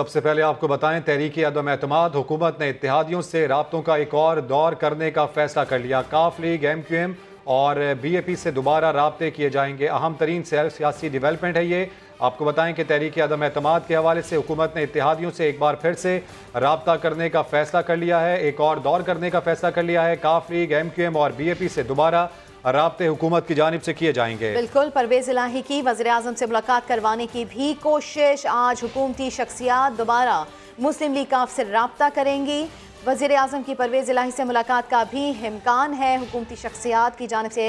सबसे पहले आपको बताएं, तहरीक अदम एतमाद हुकूमत ने इत्तेहादियों से राब्तों का एक और दौर करने का फैसला कर लिया। काफ लीग, MQM और BAP से दोबारा राब्ते किए जाएंगे। अहम तरीन सियासी डेवलपमेंट है ये। आपको बताएं कि तहरीक अदम एतमाद के हवाले से हुकूमत ने इत्तेहादियों से एक बार फिर से राब्ता करने का फैसला कर लिया है, एक और दौर करने का फैसला कर लिया है। काफ लीग, MQM और BAP से दोबारा राब्ते हुकूमत की जानिब से किए जाएंगे। बिल्कुल, परवेज इलाही की वज़ीर आज़म से मुलाकात करवाने की भी कोशिश। आज हुकूमती शख्सियात दोबारा मुस्लिम लीग काफ से राब्ता करेंगी। वज़ीर आज़म की परवेज इलाही से मुलाकात का भी इम्कान है, हुकूमती शख्सियात की जानिब से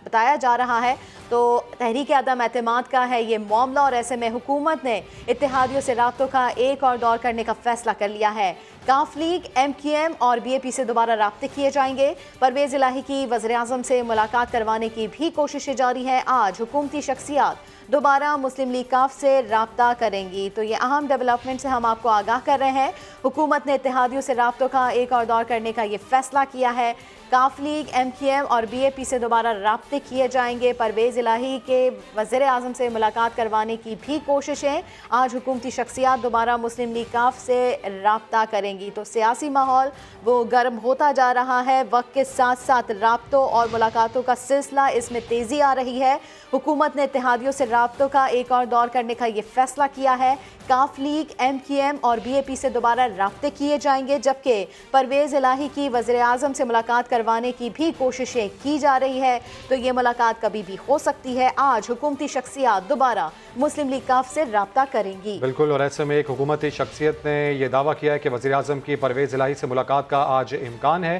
बताया जा रहा है। तो तहरीक अदम एतमाद का है ये मामला और ऐसे में हुकूमत ने इत्तेहादियों से राब्तों का एक और दौर करने का फैसला कर लिया है। काफ लीग, MQM और BAP से दोबारा राब्ते किए जाएंगे। परवेज इलाही की वज़ीर आज़म से मुलाकात करवाने की भी कोशिशें जारी हैं। आज हुकूमती शख्सियात दोबारा मुस्लिम लीग काफ से राब्ता करेंगी। तो ये अहम डेवलपमेंट से हम आपको आगाह कर रहे हैं। हुकूमत ने इत्तेहादियों से राब्तों का एक और दौर करने का ये फैसला किया है। काफ लीग, MQM और BAP से दोबारा राब्ते किए जाएंगे। परवेज इलाही के वज़ीर आज़म से मुलाकात करवाने की भी कोशिशें। आज हुकूमती शख्सियात दोबारा मुस्लिम लीग काफ से राब्ता करेंगी। तो सियासी माहौल वो गर्म होता जा रहा है। वक्त के साथ साथ राब्तों और मुलाकातों का सिलसिला, इसमें तेज़ी आ रही है। हुकूमत ने इत्तेहादियों से राब्तों का एक और दौर करने का ये फैसला किया है। काफ लीग, MQM और BAP से दोबारा राब्ते किए जाएंगे, जबकि परवेज इलाही की वज़ीर आज़म से मुलाकात करवाने की भी कोशिशें की जा रही है। तो ये मुलाकात कभी भी हो सकती है। आज हुकूमती शख्सियात दोबारा मुस्लिम लीग काफ से राब्ता करेंगी। बिल्कुल, और ऐसे में एक हुकूमती शख्सियत ने यह दावा किया है कि वज़ीर आज़म की परवेज इलाही से मुलाकात का आज इम्कान है।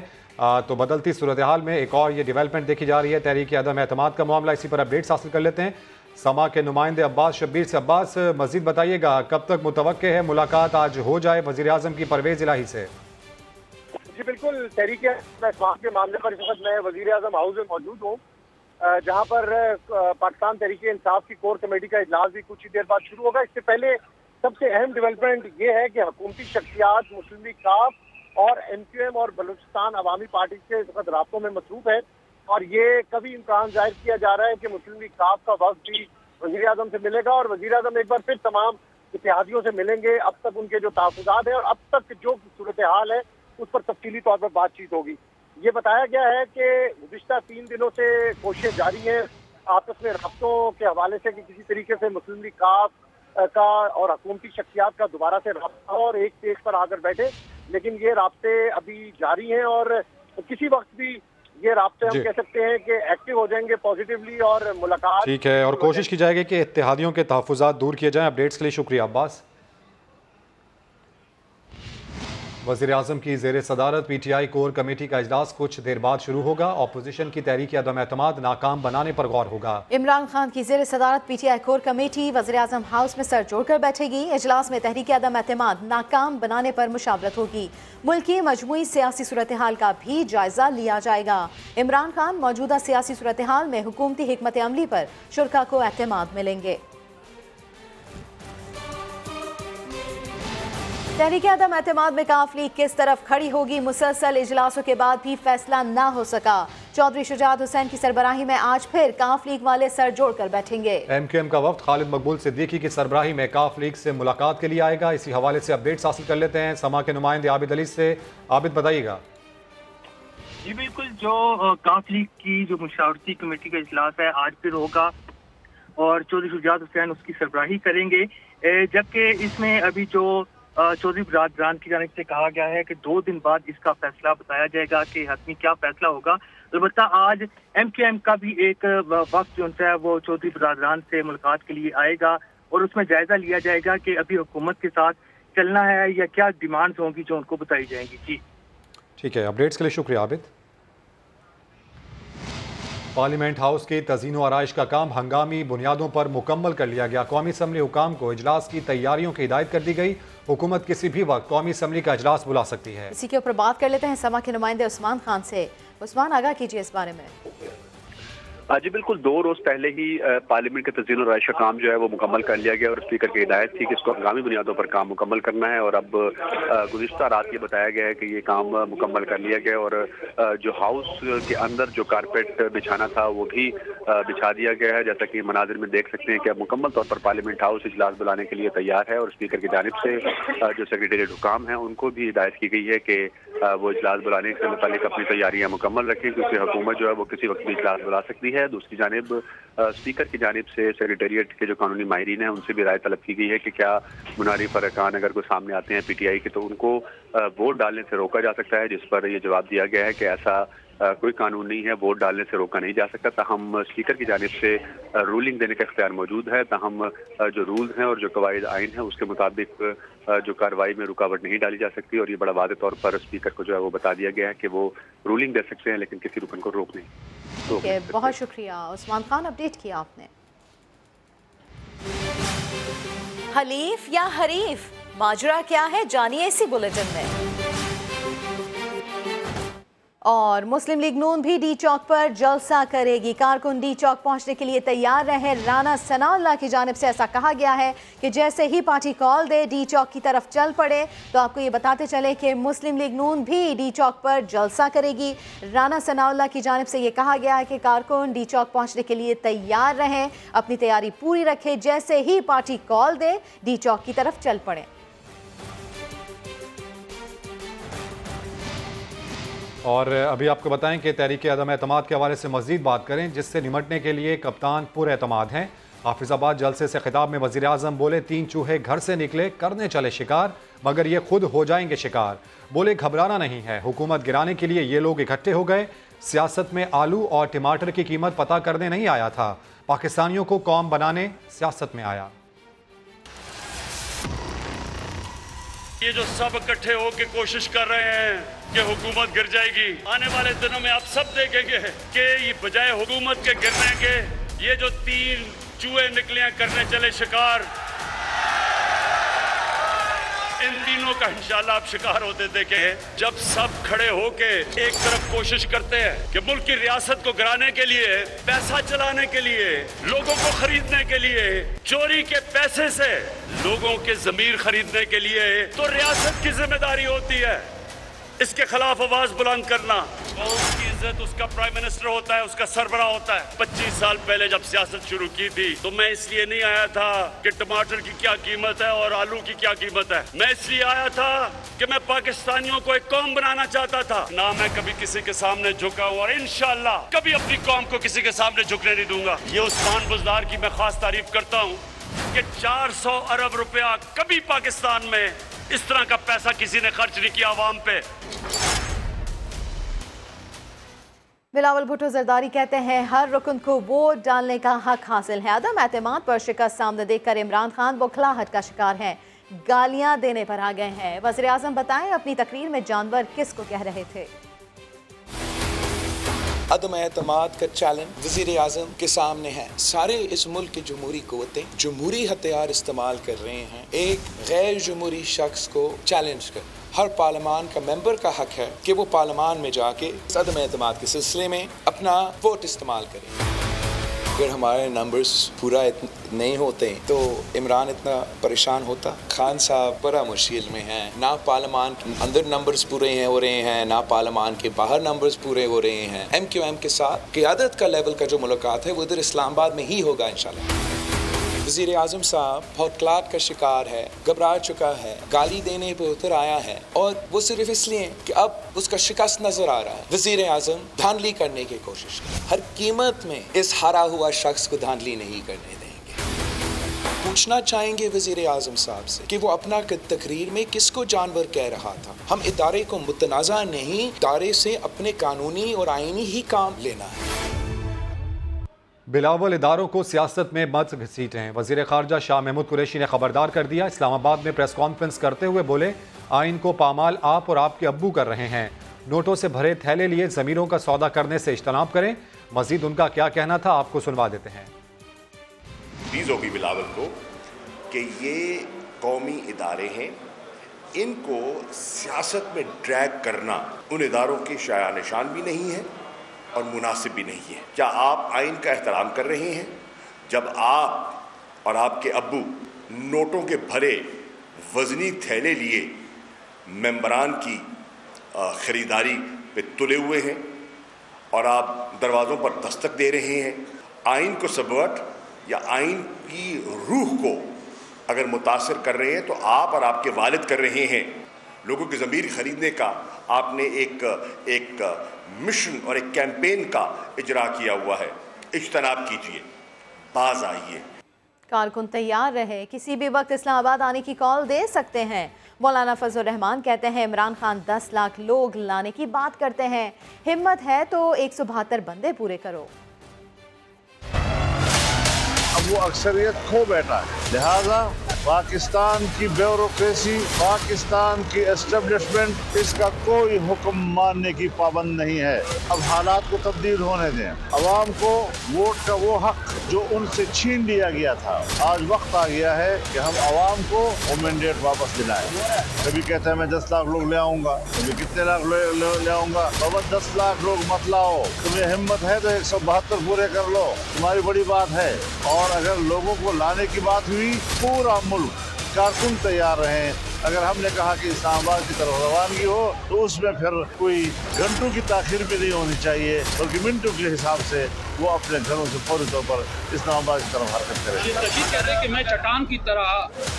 तो बदलती सूरत हाल में एक और ये डेवलपमेंट देखी जा रही है। तहरीक अदम एतमाद का मामला, इसी पर अपडेट्स हासिल कर लेते हैं समा के नुमाइंदे अब्बास शब्बीर से। अब्बास, मजीद बताइएगा, कब तक मुतवक्के है मुलाकात आज हो जाए वज़ीर आज़म की परवेज इलाही से? जी बिल्कुल, तहरीक एतमाद के मामले पर इस वक्त मैं वज़ीर आज़म हाउस में मौजूद हूँ, जहाँ पर पाकिस्तान तहरीक इंसाफ की कोर कमेटी का इजलास भी कुछ ही देर बाद शुरू होगा। इससे पहले सबसे अहम डेवलपमेंट ये है कि हुकूमती शख्सियात मुस्लिम लीग काफ और MQM और बलूचिस्तान अवामी पार्टी से इस वक्त राब्तों में मसरूफ है। और ये कभी इम्कान जाहिर किया जा रहा है कि मुस्लिम लीग काफ का वक्त भी वज़ीर आज़म से मिलेगा और वज़ीर आज़म एक बार फिर तमाम इत्तेहादियों से मिलेंगे। अब तक उनके जो तहफ़्फ़ुज़ात हैं और अब तक जो सूरत हाल है उस पर तफसीली तौर पर बातचीत होगी। ये बताया गया है कि गुज़िश्ता 3 दिनों से कोशिशें जारी हैं आपस में राब्तों के हवाले से कि किसी तरीके से मुस्लिम लीग काफ का और हुकूमती शख्सियात का दोबारा से राब्ता हो और एक पेज पर आकर बैठे। लेकिन ये राब्ते अभी जारी हैं और किसी वक्त भी ये राब्ते हम कह सकते हैं कि एक्टिव हो जाएंगे पॉजिटिवली और मुलाकात। ठीक है, और कोशिश की जाएगी कि इत्तेहादियों के तहफ़्फ़ुज़ात दूर किए जाएं। अपडेट्स के लिए शुक्रिया अब्बास। वज़ीर आज़म की ज़ेर सदारत PTI कोर कमेटी का इजलास कुछ देर बाद शुरू होगा। अपोजिशन की तहरीक अदम एतमाद नाकाम बनाने पर गौर होगा। इमरान खान की ज़ेर सदारत PTI कोर कमेटी वज़ीर आज़म हाउस में सर जोड़कर बैठेगी। इजलास में तहरीक अदम एतमाद नाकाम बनाने पर मुशावरत होगी। मुल्क की मजमूई सियासी सूरत हाल का भी जायजा लिया जाएगा। इमरान खान मौजूदा सियासी सूरत हाल में हुकूमती हिकमत अमली पर शुरा को एतमाद मिलेंगे। तहरीक अदम एतमाद में काफ लीग किस तरफ खड़ी होगी, मुसलसल इजलासों के बाद भी फैसला ना हो सका। चौधरी शुजात हुसैन की सरबराही में आज फिर काफ लीग वाले सर जोड़कर बैठेंगे। MQM का वफ्द खालिद मकबूल सिद्दीकी की सरबराही में काफ लीग से मुलाकात के लिए आएगा। इसी हवाले से अपडेट्स हासिल कर लेते हैं समा के नुमाइंदे आबिद अली से। आबिद, बताइएगा। जी बिल्कुल, जो काफ लीग की जो मुशावरती कमेटी का इजलास है आज फिर होगा और चौधरी शुजात हुसैन उसकी सरबराही करेंगे। जबकि इसमें अभी जो चौधरी बरादरान की जानिब से कहा गया है कि 2 दिन बाद इसका फैसला बताया जाएगा कि हतमी क्या फैसला होगा। अलबत्ता आज MQM का भी एक वक्त जो है वो चौधरी बरादरान से मुलाकात के लिए आएगा और उसमें जायजा लिया जाएगा कि अभी हुकूमत के साथ चलना है या क्या डिमांड्स होंगी जो उनको बताई जाएंगी। जी ठीक है, अपडेट्स के लिए शुक्रिया आबिद। पार्लियामेंट हाउस की तज़ीन व आराइश का काम हंगामी बुनियादों पर मुकम्मल कर लिया गया। कौमी असम्बली हुकाम को इजलास की तैयारियों की हिदायत कर दी गई। हुकूमत किसी भी वक्त कौमी असम्बली का इजलास बुला सकती है। इसी के ऊपर बात कर लेते हैं समा के नुमाइंदे उस्मान खान से। उस्मान, आगाह कीजिए इस बारे में। जी बिल्कुल, 2 रोज पहले ही पार्लियामेंट के तज़ील और राय का काम जो है वो मुकम्मल कर लिया गया और स्पीकर की हिदायत थी कि इसको हंगामी बुनियादों पर काम मुकम्मल करना है। और अब गुज़िश्ता रात ये बताया गया है कि ये काम मुकम्मल कर लिया गया और जो हाउस के अंदर जो कारपेट बिछाना था वो भी बिछा दिया गया है। जैसा कि मनाजिर में देख सकते हैं कि अब मुकम्मल तौर पर पार्लियामेंट हाउस इजलास बुलाने के लिए तैयार है और स्पीकर की जानिब से जो सेक्रेटेरिएट हुकाम है उनको भी हिदायत की गई है कि वो इजलास बुलाने से मुतालिक अपनी तैयारियां मुकम्मल रखें, क्योंकि हुकूमत जो है वो किसी वक्त भी इजलास बुला सकती है। दूसरी जानिब स्पीकर की जानिब से सेक्रेटेरिएट के जो कानूनी माहिरीन हैं उनसे भी राय तलब की गई है कि क्या मुनारिफ अरकान अगर कोई सामने आते हैं PTI के तो उनको वोट डालने से रोका जा सकता है, जिस पर यह जवाब दिया गया है कि ऐसा कोई कानून नहीं है, वोट डालने से रोका नहीं जा सकता। ताहम स्पीकर की जानिब से रूलिंग देने का इख्तियार मौजूद है। ताहम जो रूल्स हैं और जो कवायद आइन है उसके मुताबिक जो कार्रवाई में रुकावट नहीं डाली जा सकती और ये बड़ा वाज़ेह तौर पर स्पीकर को जो है वो बता दिया गया है कि वो रूलिंग दे सकते हैं लेकिन किसी रुकन को रोक नहीं। बहुत शुक्रिया उस्मान खान, अपडेट किया आपने। हलीफ या हरीफ, माजरा क्या है जानिए इसी बुलेटिन में। और मुस्लिम लीग नून भी डी चौक पर जलसा करेगी। कारकुन डी चौक पहुंचने के लिए तैयार रहे। राना सनाउल्लाह की जानिब से ऐसा कहा गया है कि जैसे ही पार्टी कॉल दे डी चौक की तरफ चल पड़े। तो आपको ये बताते चले कि मुस्लिम लीग नून भी डी चौक पर जलसा करेगी। राना सनाउल्लाह की जानिब से ये कहा गया है कि कारकुन डी चौक पहुंचने के लिए तैयार रहें, अपनी तैयारी पूरी रखें, जैसे ही पार्टी कॉल दे डी चौक की तरफ चल पड़े। और अभी आपको बताएं कि तहरीक अदम एतमाद के हवाले से मज़ीद बात करें, जिससे निमटने के लिए कप्तान पूरे एतमाद हैं। हाफिजाबाद जलसे से खिताब में वज़ीर आज़म बोले 3 चूहे घर से निकले, करने चले शिकार, मगर ये खुद हो जाएंगे शिकार। बोले घबराना नहीं है, हुकूमत गिराने के लिए ये लोग इकट्ठे हो गए। सियासत में आलू और टमाटर की कीमत पता करने नहीं आया था, पाकिस्तानियों को कौम बनाने सियासत में आया। ये जो सब इकट्ठे होकर कोशिश कर रहे हैं कि हुकूमत गिर जाएगी, आने वाले दिनों में आप सब देखेंगे कि ये बजाय हुकूमत के गिरने के ये जो 3 चूहे निकले हैं करने चले शिकार, इन तीनों का इंशाल्लाह आप शिकार होते देखे हैं। जब सब खड़े होके एक तरफ कोशिश करते हैं कि मुल्क की रियासत को गिराने के लिए, पैसा चलाने के लिए, लोगों को खरीदने के लिए, चोरी के पैसे से लोगों के ज़मीर खरीदने के लिए, तो रियासत की जिम्मेदारी होती है इसके खिलाफ आवाज बुलंद करना। कौम की इज्जत उसका प्राइम मिनिस्टर होता है, उसका सरबराह होता है। 25 साल पहले जब सियासत शुरू की थी तो मैं इसलिए नहीं आया था कि टमाटर की क्या कीमत है और आलू की क्या कीमत है। मैं इसलिए आया था कि मैं पाकिस्तानियों को एक कौम बनाना चाहता था। ना मैं कभी किसी के सामने झुका हूँ और इंशाल्लाह कभी अपनी कौम को किसी के सामने झुकने नहीं दूंगा। ये उस्मान बुज़दार की मैं खास तारीफ करता हूँ कि 400 अरब रुपया कभी पाकिस्तान में इस तरह का पैसा किसी ने खर्च नहीं किया आवाम पे। बिलावल भुट्टो जरदारी कहते हैं हर रुकन को वोट डालने का हक हासिल है। अदम एतमाद पर शिकस्त सामने देखकर इमरान खान बौखलाहट का शिकार हैं, गालियां देने पर आ गए हैं। वज़ीर आज़म बताएं अपनी तकरीर में जानवर किसको कह रहे थे। अदम एतमाद का चैलेंज वज़ीर आज़म के सामने है। सारे इस मुल्क की जमहूरी क़ुव्वतें जमहूरी हथियार इस्तेमाल कर रहे हैं एक गैर जमहूरी शख्स को चैलेंज कर। हर पार्लियामान का मेंबर का हक है कि वो पार्लियामान में जाके अदम एतमाद के सिलसिले में अपना वोट इस्तेमाल करें। अगर हमारे नंबर्स पूरा नहीं होते तो इमरान इतना परेशान होता। खान साहब बड़ा मुश्किल में हैं, ना पार्लियामान के अंदर नंबर्स पूरे हो रहे हैं, ना पार्लियामान के बाहर नंबर्स पूरे हो रहे हैं। MQM के साथ क़यादत का लेवल का जो मुलाकात है वो इधर इस्लामाबाद में ही होगा इंशाल्लाह। वज़ीर आज़म साहब हौटलाट का शिकार है, घबरा चुका है, गाली देने पर उतर आया है और वो सिर्फ इसलिए कि अब उसका शिकस्त नजर आ रहा है। वज़ीर आज़म धांधली करने की कोशिश कर, हर कीमत में इस हारा हुआ शख्स को धांधली नहीं करने देंगे। पूछना चाहेंगे वज़ीर आज़म साहब से कि वो अपना तकरीर में किसको जानवर कह रहा था। हम इदारे को मुतनाज़ा नहीं, इदारे से अपने कानूनी और आईनी ही काम लेना है। बिलावल इदारों को सियासत में मत घसीटें, वज़ीर ख़ारजा शाह महमूद कुरैशी ने खबरदार कर दिया। इस्लामाबाद में प्रेस कॉन्फ्रेंस करते हुए बोले आइन को पामाल आप और आपके अब्बू कर रहे हैं। नोटों से भरे थैले लिए ज़मीरों का सौदा करने से इज्तनाब करें। मजीद उनका क्या कहना था आपको सुनवा देते हैं। प्लीज़ होगी बिलावल को कि ये कौमी इदारे हैं, इनको सियासत में ड्रैग करना उन इदारों के शाया निशान भी नहीं है और मुनासिब भी नहीं है। क्या आप आइन का एहतराम कर रहे हैं जब आप और आपके अब्बू नोटों के भरे वजनी थैले लिए मेंबरान की खरीदारी पे तुले हुए हैं और आप दरवाज़ों पर दस्तक दे रहे हैं? आइन को सबवर्ट या आइन की रूह को अगर मुतासर कर रहे हैं तो आप और आपके वालिद कर रहे हैं। लोगों की ज़मीर खरीदने का आपने एक मिशन और एक कैंपेन का इजरा किया हुआ है। इज्तनाब कीजिए, बाज आइए। कारकुन तैयार रहे, किसी भी वक्त इस्लामाबाद आने की कॉल दे सकते हैं। मौलाना फजलुर रहमान कहते हैं इमरान खान 10 लाख लोग लाने की बात करते हैं, हिम्मत है तो 172 बंदे पूरे करो। अब वो अक्सरियत खो बैठा है, लिहाजा पाकिस्तान की ब्यूरोक्रेसी, पाकिस्तान की एस्टेब्लिशमेंट इसका कोई हुक्म मानने की पाबंद नहीं है। अब हालात को तब्दील होने दें। अवाम को वोट का वो हक जो उनसे छीन लिया गया था, आज वक्त आ गया है कि हम अवाम को वो मैंडेट वापस दिलाएं। कभी कहते हैं मैं 10 लाख लोग ले आऊंगा, कभी कितने लाख ले आऊंगा। बाबा 10 लाख लोग मत लाओ, तुम्हें हिम्मत है तो 172 पूरे कर लो, तुम्हारी बड़ी बात है। और अगर लोगों को लाने की बात हुई, पूरा मुल्क कारकुन तैयार रहे। अगर हमने कहा कि इस्लामाबाद की तरफ रवानगी हो तो उसमें फिर कोई घंटों की ताखिर भी नहीं होनी चाहिए, बल्कि मिनटों के हिसाब से वो अपने घरों से फौरी तौर पर इस्लामाबाद की तरफ हरकत करें। कह रहे कि मैं चट्टान की तरह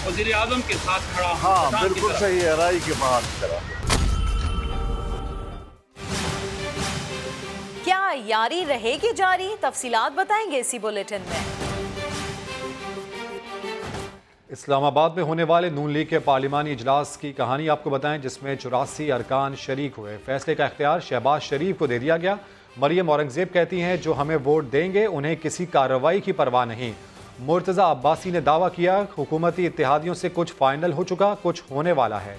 वज़ीर आज़म के साथ खड़ा हूं। हाँ बिल्कुल सही है, राई के पहाड़ की तरह। क्या यारी रहेगी जारी? तफसीलात बताएंगे इसी बुलेटिन में। इस्लामाबाद में होने वाले नून लीग के पार्लिमानी इजलास की कहानी आपको बताएं, जिसमें 84 अरकान शरीक हुए। फैसले का इख्तियार शहबाज शरीफ को दे दिया गया। मरियम औरंगजेब कहती हैं जो हमें वोट देंगे उन्हें किसी कार्रवाई की परवाह नहीं। मुर्तज़ा अब्बासी ने दावा किया हुकूमती इत्तेहादियों से कुछ फाइनल हो चुका, कुछ होने वाला है।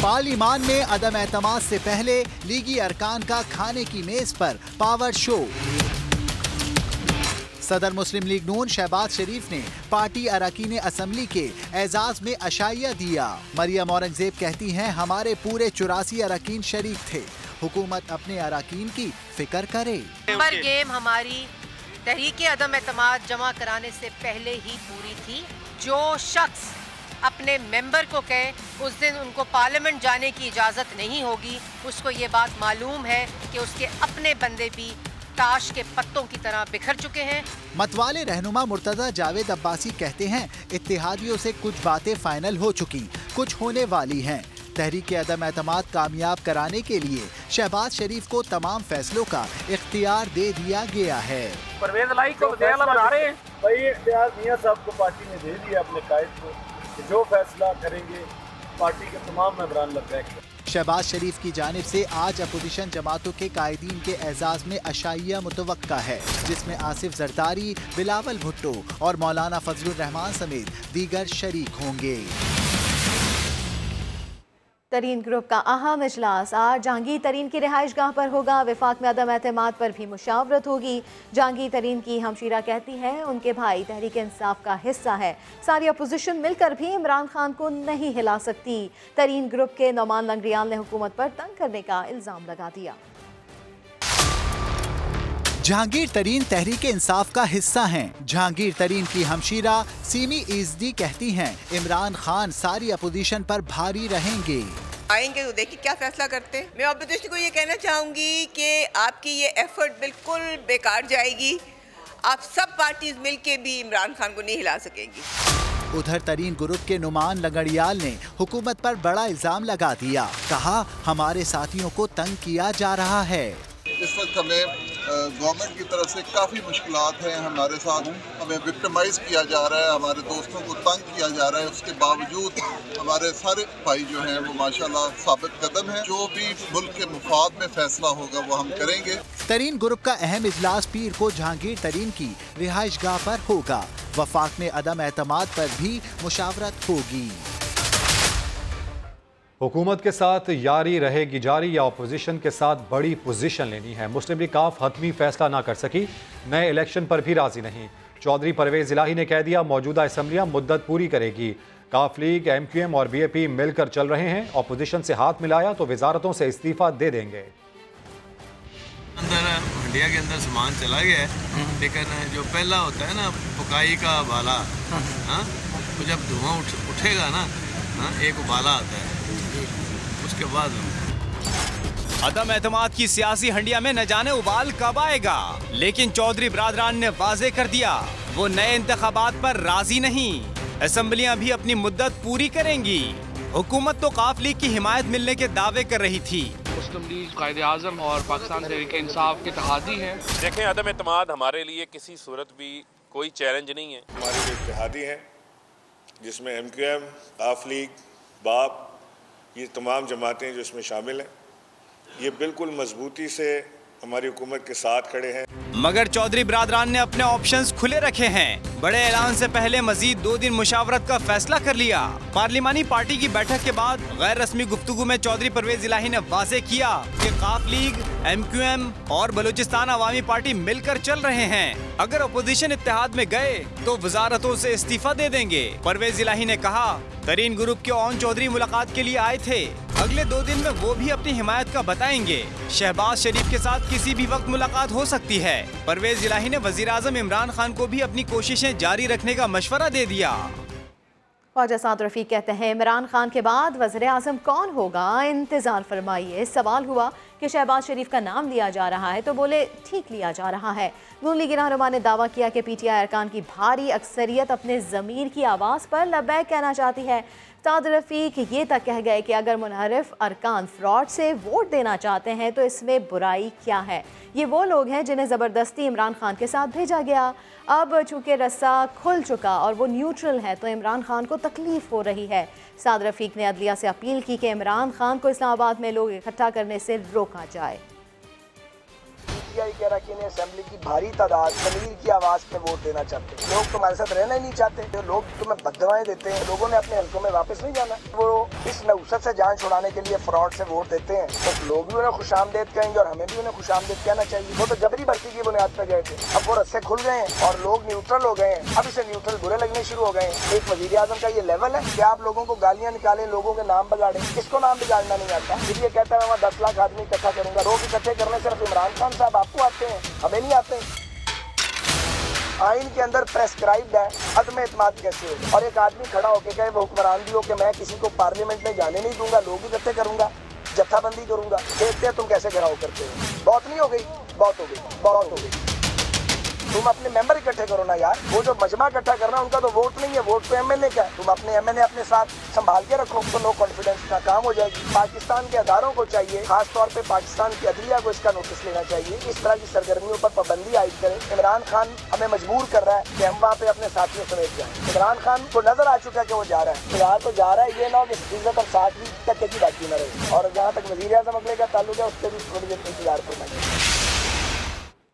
पार्लिमान में अदम एतमाद से पहले लीगी अरकान का खाने की मेज पर पावर शो। सदर मुस्लिम लीग नून शहबाज शरीफ ने पार्टी अरकान असम्बली के एजाज में अशाइया दिया। मरियम औरंगजेब कहती हैं हमारे पूरे 84 अरकान शरीक थे, हुकूमत अपने अरकान की फिक्र करे। नंबर गेम हमारी तहरीक अदम एतमाद जमा कराने से पहले ही पूरी थी। जो शख्स अपने मेंबर को कहे उस दिन उनको पार्लियामेंट जाने की इजाज़त नहीं होगी, उसको ये बात मालूम है कि उसके अपने बंदे भी ताश के पत्तों की तरह बिखर चुके हैं। मतवाले रहनुमा मुर्तज़ा जावेद अब्बासी कहते हैं इत्तेहादियों से कुछ बातें फाइनल हो चुकी, कुछ होने वाली हैं। तहरीक अदम एतमाद कामयाब कराने के लिए शहबाज शरीफ को तमाम फैसलों का इख्तियार दे दिया गया है। परवेज लाई को बना रहे हैं भाई, इख्तियार मियां साहब को पार्टी ने दे दिया अपने कायद को कि जो फैसला करेंगे पार्टी के तमाम मेंबरान लग जाएंगे। शहबाज शरीफ की जानिब से आज अपोजिशन जमातों के कायदीन के एजाज में अशाइया मुतवक्का है, जिसमें आसिफ जरदारी, बिलावल भुट्टो और मौलाना फजलुर रहमान समेत दीगर शरीक होंगे। तरीन ग्रुप का अहम इजलास आज जहांगीर तरीन की रिहाइशगाह पर होगा। विफाक में अदम एतमाद पर भी मुशावरत होगी। जहांगीर तरीन की हमशीरा कहती है उनके भाई तहरीक इंसाफ का हिस्सा है, सारी अपोजिशन मिलकर भी इमरान खान को नहीं हिला सकती। तरीन ग्रुप के नौमान लंगरियाल ने हुकूमत पर तंग करने का इल्जाम लगा दिया। जहांगीर तरीन तहरीक इंसाफ का हिस्सा हैं। जहांगीर तरीन की हमशीरा सीमी इजदी कहती हैं इमरान खान सारी अपोजिशन पर भारी रहेंगे। आएंगे तो देखिए क्या फैसला करते हैं। मैं अपोजिशन को ये कहना चाहूँगी कि आपकी ये एफर्ट बिल्कुल बेकार जाएगी। आप सब पार्टीज मिलके भी इमरान खान को नहीं हिला सकेंगी। उधर तरीन ग्रुप के नुमान लंगड़ियाल ने हुकूमत पर बड़ा इल्जाम लगा दिया, कहा हमारे साथियों को तंग किया जा रहा है। इस वक्त हमें गवर्नमेंट की तरफ से काफ़ी मुश्किलात हैं, हमारे साथ हमें विक्टिमाइज किया जा रहा है, हमारे दोस्तों को तंग किया जा रहा है। उसके बावजूद हमारे सारे भाई जो हैं वो माशाल्लाह साबित कदम हैं। जो भी मुल्क के मुफाद में फैसला होगा वो हम करेंगे। तरीन ग्रुप का अहम इजलास पीर को जहांगीर तरीन की रिहाइशगाह पर होगा। वफाक में अदम एतमाद पर भी मुशावरत होगी। हुकूमत के साथ यारी रहेगी जारी या अपोजिशन के साथ बड़ी पोजीशन लेनी है। मुस्लिम लीग काफ हतमी फैसला ना कर सकी, नए इलेक्शन पर भी राजी नहीं। चौधरी परवेज इलाही ने कह दिया मौजूदा असम्बलियां मुद्दत पूरी करेगी। काफ लीग, MQM और BAP मिलकर चल रहे हैं। ऑपोजिशन से हाथ मिलाया तो वजारतों से इस्तीफा दे देंगे। अंदर हंडिया के अंदर सामान चला गया है, लेकिन जो पहला होता है ना पुकाई का उबाला, तो जब धुआं उठेगा ना, एक उबाला आता है, उसके बाद अदम एतमाद की सियासी हंडिया में न जाने उबाल कब आएगा। लेकिन चौधरी बरादरान ने वाजे कर दिया वो नए इंतखाबात पर राजी नहीं। असेंबलियां भी अपनी मुद्दत पूरी करेंगी। हुकूमत तो काफ लीग की हिमायत मिलने के दावे कर रही थी। मुस्लिम लीग, कायदे-ए-आज़म और पाकिस्तान तहरीक-ए-इंसाफ के इत्तेहादी हैं। देखें, अदम एतमाद हमारे लिए किसी सूरत भी कोई चैलेंज नहीं है। हमारे जो इत्तेहादी हैं, जिसमें MQM, काफ लीग, बाप, ये तमाम जमातें जो इसमें शामिल हैं, ये बिल्कुल मजबूती से हमारी हुकूमत के साथ खड़े हैं। मगर चौधरी बरादरान ने अपने ऑप्शंस खुले रखे हैं। बड़े ऐलान से पहले मजीद 2 दिन मुशावरत का फैसला कर लिया। पार्लिमानी पार्टी की बैठक के बाद गैर रस्मी गुफ्तगू में चौधरी परवेज इलाही ने वाजे किया कि काफ लीग, MQM और बलूचिस्तान अवामी पार्टी मिलकर चल रहे हैं। अगर अपोजिशन इत्तेहाद में गए तो वजारतों से इस्तीफा दे देंगे। परवेज इलाही ने कहा तरीन ग्रुप के ओन चौधरी मुलाकात के लिए आए थे, अगले 2 दिन में वो भी अपनी हिमायत का बताएंगे। शहबाज शरीफ के साथ किसी भी वक्त मुलाकात हो सकती है। परवेज इलाही ने वजीर आज़म इमरान खान को भी अपनी कोशिशें जारी रखने का मशवरा दे दिया। ख्वाजा साद रफीक कहते हैं इमरान खान के बाद वज़ीर आज़म कौन होगा, इंतज़ार फरमाइए। सवाल हुआ कि शहबाज शरीफ का नाम लिया जा रहा है तो बोले ठीक लिया जा रहा है। नून लीग रहनुमा ने दावा किया कि PTI अरकान की भारी अक्सरियत अपने ज़मीर की आवाज़ पर लब्बैक कहना चाहती है। साद रफीक ये तक कह गए कि अगर मुनहरिफ अरकान फ्रॉड से वोट देना चाहते हैं तो इसमें बुराई क्या है। ये वो लोग हैं जिन्हें ज़बरदस्ती इमरान खान के साथ भेजा गया। अब चूँकि रस्सा खुल चुका और वो न्यूट्रल है तो इमरान खान को तकलीफ हो रही है। साद रफीक ने अदलिया से अपील की कि इमरान खान को इस्लामाबाद में लोग इकट्ठा करने से रोका जाए। PTI के अरकान असेंबली की भारी तादाद ज़मीर की आवाज़ पे वोट देना चाहते हैं। लोग तुम्हारे साथ रहना ही नहीं चाहते, जो लोग तुम्हें बददुआएं देते हैं। लोगों ने अपने हल्कों में वापस नहीं जाना। वो इस नौसत से जान छुड़ाने के लिए फ्रॉड से वोट देते हैं, तो लोग भी उन्हें खुशामदेद कहेंगे और हमें भी उन्हें खुशामदेद कहना चाहिए। वो तो जबरी भर्ती की बुनियाद पर गए थे, अब वो रस्से खुल गए हैं और लोग न्यूट्रल हो गए हैं। अब इसे न्यूट्रल बुरे लगने शुरू हो गए हैं। एक वज़ीर आज़म का ये लेवल है कि आप लोगों को गालियाँ निकालें, लोगों के नाम बगाड़ें। किसको नाम बिगाड़ना नहीं आता? फिर ये कहता है मैं 10 लाख आदमी इकट्ठा करूँगा। लोग इकट्ठे करने सिर्फ इमरान खान साहब आपको आते हैं, हमें नहीं आते। आइन के अंदर प्रेस्क्राइब्ड है अदम एतमाद कैसे हो, और एक आदमी खड़ा होकर कहे वो हुक्मरान भी हो कि मैं किसी को पार्लियामेंट में जाने नहीं दूंगा, लोग इकट्ठे करूंगा, जत्थाबंदी करूंगा। देखते हैं तुम कैसे घिराव करते हो। बहुत नहीं हो गई, बहुत हो गई, बहुत हो गई। तुम अपने मेंबर इकट्ठे करो ना यार। वो जो मजमा इकट्ठा करना उनका तो वोट नहीं है, वोट तो MNA का है। तुम अपने MNA अपने साथ संभाल के रखो तो नो कॉन्फिडेंस का काम हो जाएगी। पाकिस्तान के अदारों को चाहिए, खास तौर पे पाकिस्तान की अदलिया को इसका नोटिस लेना चाहिए। इस तरह की सरगर्मियों पर पाबंदी आयद करें। इमरान खान हमें मजबूर कर रहा है कि हम वहाँ पे अपने साथियों समेत जाएं। इमरान खान को नजर आ चुका है कि वो जा रहा है, फिलहाल तो जा रहा है। ये ना हो कि इज्जत और 60% की बाकी न रहे। और जहाँ तक वज़ीर आज़म अगले का ताल्लुक है उससे भी थोड़ी देर इंतजार करना।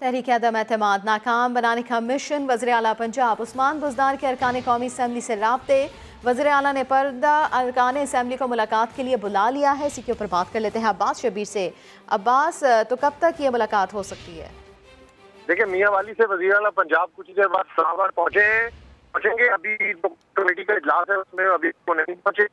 तहरीक अदम एतमाद नाकाम बनाने का मिशन। वज़ीर आला पंजाब उस्मान बुज़दार के अरकान कौमी असम्बली से राब्ते। वज़ीर आला ने पर्दा अरकान असम्बली को मुलाकात के लिए बुला लिया है। इसी के ऊपर बात कर लेते हैं अब्बास शबीर से। अब्बास, तो कब तक ये मुलाकात हो सकती है? देखिए, मियाँ वाली से वज़ीर आला पंजाब कुछ देर बाद इस्लामाबाद पहुँचेंगे। अभी कमेटी का इजलास है, उसमें अभी तो नहीं पहुँचे।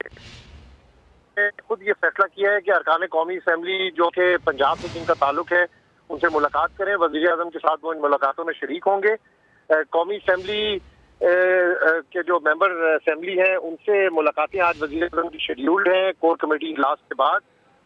खुद ये फैसला किया है कि अरकान कौमी असम्बली जो कि पंजाब से जिनका ताल्लुक है उनसे मुलाकात करें। वज़ीर आज़म के साथ वो इन मुलाकातों में शरीक होंगे। कौमी असम्बली के जो मेंबर असम्बली हैं उनसे मुलाकातें आज वज़ीर आज़म की शेड्यूल्ड हैं कोर कमेटी इजलास के बाद,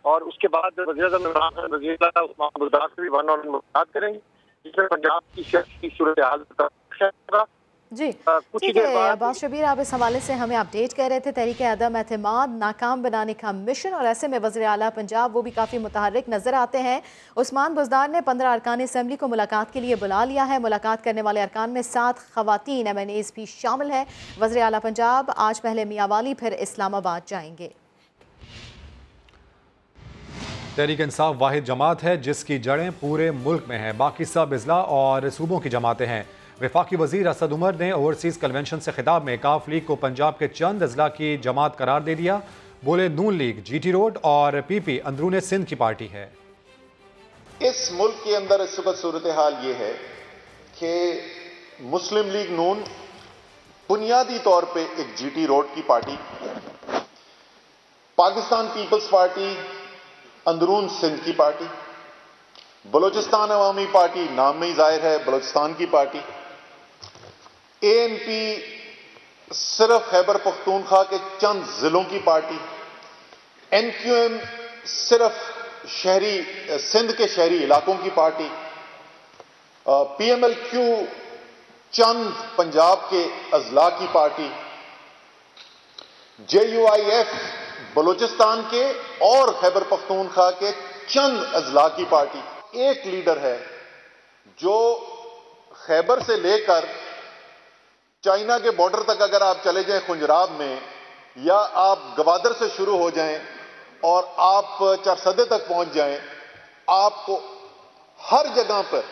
और उसके बाद वज़ीर आज़म इमरान खान वज़ीर आला उस्मान बुज़दार से भी वन-ऑन मुलाकात करेंगे, जिसमें पंजाब की सियासी सूरत हाल होगा। जी ठीक है अब्बास शबीर, आप इस हवाले से हमें अपडेट कर रहे थे। तहरीक अदम एतमाद नाकाम बनाने का मिशन, और ऐसे में वज़ीर आला पंजाब वो भी काफ़ी मुतहर्रिक नज़र आते हैं। उस्मान बुज़दार ने 15 अरकान असम्बली को मुलाकात के लिए बुला लिया है। मुलाकात करने वाले अरकान में 7 ख़वातीन MNAs भी शामिल है। वज़ीर आला पंजाब आज पहले मियाँ वाली फिर इस्लामाबाद जाएंगे। तहरीक इंसाफ वाहिद जमात है जिसकी जड़ें पूरे मुल्क में हैं, बाकी सब अज़ला और सूबों की जमातें हैं। वफाकी वज़ीर असद उमर ने ओवरसीज़ कन्वेंशन से खिताब में काफ लीग को पंजाब के चंद अज़ला की जमात करार दे दिया। बोले नून लीग GT रोड और PP अंदरूने सिंध की पार्टी है। इस मुल्क के अंदर इस वक्त सूरत हाल ये है कि मुस्लिम लीग नून बुनियादी तौर पे एक जीटी रोड की पार्टी, पाकिस्तान पीपल्स पार्टी अंदरून सिंध की पार्टी, बलूचिस्तान अवामी पार्टी नाम में ही जाहिर है बलूचिस्तान की पार्टी, एएनपी सिर्फ खैबर पख्तूनख्वा के चंद जिलों की पार्टी, एनक्यूएम सिर्फ शहरी सिंध के शहरी इलाकों की पार्टी, पीएमएलक्यू चंद पंजाब के अजला की पार्टी, जेयूआईएफ बलूचिस्तान के और खैबर पख्तूनख्वा के चंद अजला की पार्टी। एक लीडर है जो खैबर से लेकर चाइना के बॉर्डर तक अगर आप चले जाएं खुंजराब में, या आप गवादर से शुरू हो जाएं और आप चरसदे तक पहुंच जाएं, आपको हर जगह पर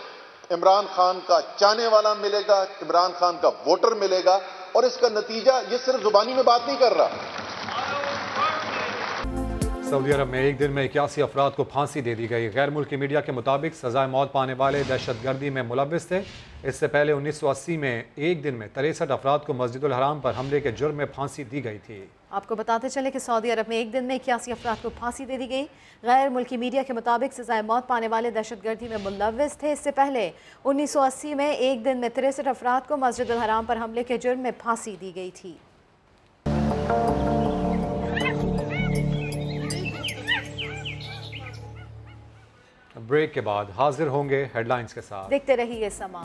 इमरान खान का चाहने वाला मिलेगा, इमरान खान का वोटर मिलेगा। और इसका नतीजा ये सिर्फ जुबानी में बात नहीं कर रहा। सऊदी अरब में एक दिन में 81 अफराद को फांसी दे दी गई। गैर मुल्की मीडिया के मुताबिक सजाए मौत पाने वाले दहशतगर्दी में मुलव्विस थे। इससे पहले 1980 में एक दिन में 63 अफराद को मस्जिदुल हराम पर हमले के जुर्म में फांसी दी गई थी। आपको बताते चले कि सऊदी अरब में एक दिन में 81 अफराद को फांसी दे दी गई। गैर मुल्की मीडिया के मुताबिक सजाए मौत पाने वाले दहशतगर्दी में मुलव्विस थे। इससे पहले 1980 में एक दिन में 63 अफराद को मस्जिदुल हराम पर हमले के जुर्म में फांसी दी गई थी। ब्रेक के बाद हाजिर होंगे हेडलाइंस के साथ। देखते रहिए समा।